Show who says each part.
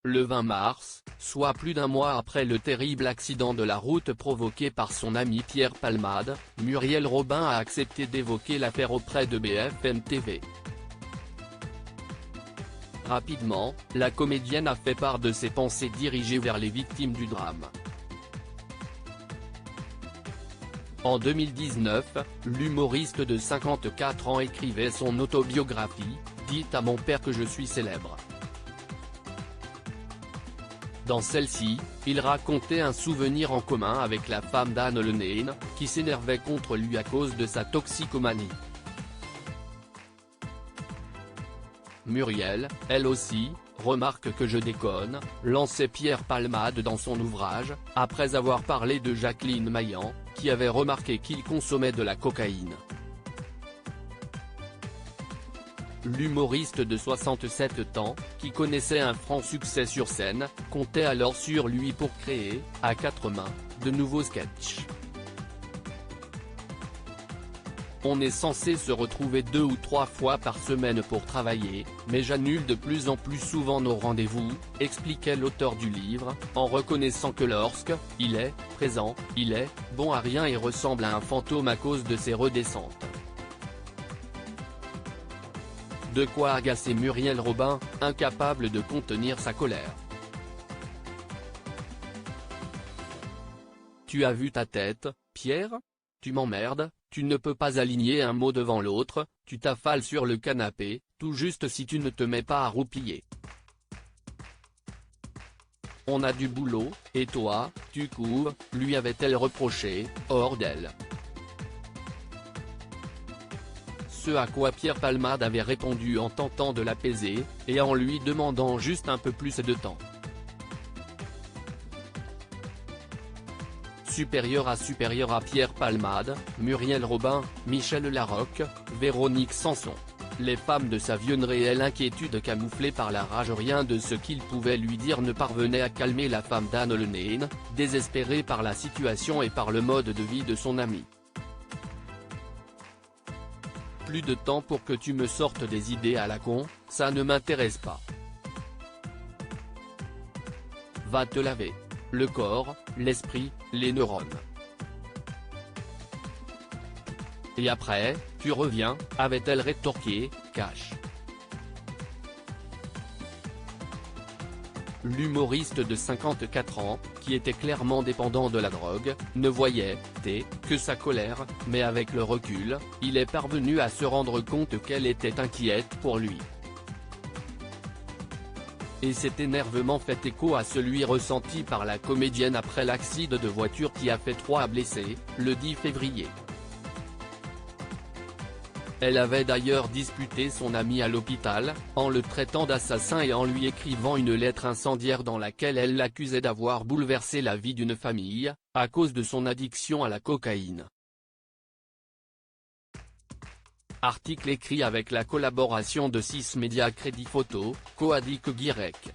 Speaker 1: Le 20 mars, soit plus d'un mois après le terrible accident de la route provoqué par son ami Pierre Palmade, Muriel Robin a accepté d'évoquer l'affaire auprès de BFM TV. Rapidement, la comédienne a fait part de ses pensées dirigées vers les victimes du drame. En 2019, l'humoriste de 54 ans écrivait son autobiographie, « Dites à mon père que je suis célèbre ». Dans celle-ci, il racontait un souvenir en commun avec la femme d'Anne Lehnen, qui s'énervait contre lui à cause de sa toxicomanie. Muriel, elle aussi, remarque que je déconne, lançait Pierre Palmade dans son ouvrage, après avoir parlé de Jacqueline Maillan, qui avait remarqué qu'il consommait de la cocaïne. L'humoriste de 67 ans, qui connaissait un franc succès sur scène, comptait alors sur lui pour créer, à quatre mains, de nouveaux sketchs. On est censé se retrouver 2 ou 3 fois par semaine pour travailler, mais j'annule de plus en plus souvent nos rendez-vous, expliquait l'auteur du livre, en reconnaissant que lorsque il est présent, il est bon à rien et ressemble à un fantôme à cause de ses redescentes. De quoi agacer Muriel Robin, incapable de contenir sa colère. Tu as vu ta tête, Pierre ? Tu m'emmerdes, tu ne peux pas aligner un mot devant l'autre, tu t'affales sur le canapé, tout juste si tu ne te mets pas à roupiller. On a du boulot, et toi, tu cours, lui avait-elle reproché, hors d'elle. Ce à quoi Pierre Palmade avait répondu en tentant de l'apaiser, et en lui demandant juste un peu plus de temps. Supérieur à Pierre Palmade, Muriel Robin, Michel Larocque, Véronique Sanson. Les femmes de sa vie, une réelle inquiétude camouflée par la rage, rien de ce qu'il pouvait lui dire ne parvenait à calmer la femme d'Anne Lehnen, désespérée par la situation et par le mode de vie de son ami. Plus de temps pour que tu me sortes des idées à la con, ça ne m'intéresse pas. Va te laver. Le corps, l'esprit, les neurones. Et après, tu reviens, avait-elle rétorqué, cash. L'humoriste de 54 ans, qui était clairement dépendant de la drogue, ne voyait que sa colère, mais avec le recul, il est parvenu à se rendre compte qu'elle était inquiète pour lui. Et cet énervement fait écho à celui ressenti par la comédienne après l'accident de voiture qui a fait 3 blessés, le 10 février. Elle avait d'ailleurs disputé son ami à l'hôpital, en le traitant d'assassin et en lui écrivant une lettre incendiaire dans laquelle elle l'accusait d'avoir bouleversé la vie d'une famille, à cause de son addiction à la cocaïne. Article écrit avec la collaboration de 6 médias Crédit Photo, Coadic Guirec.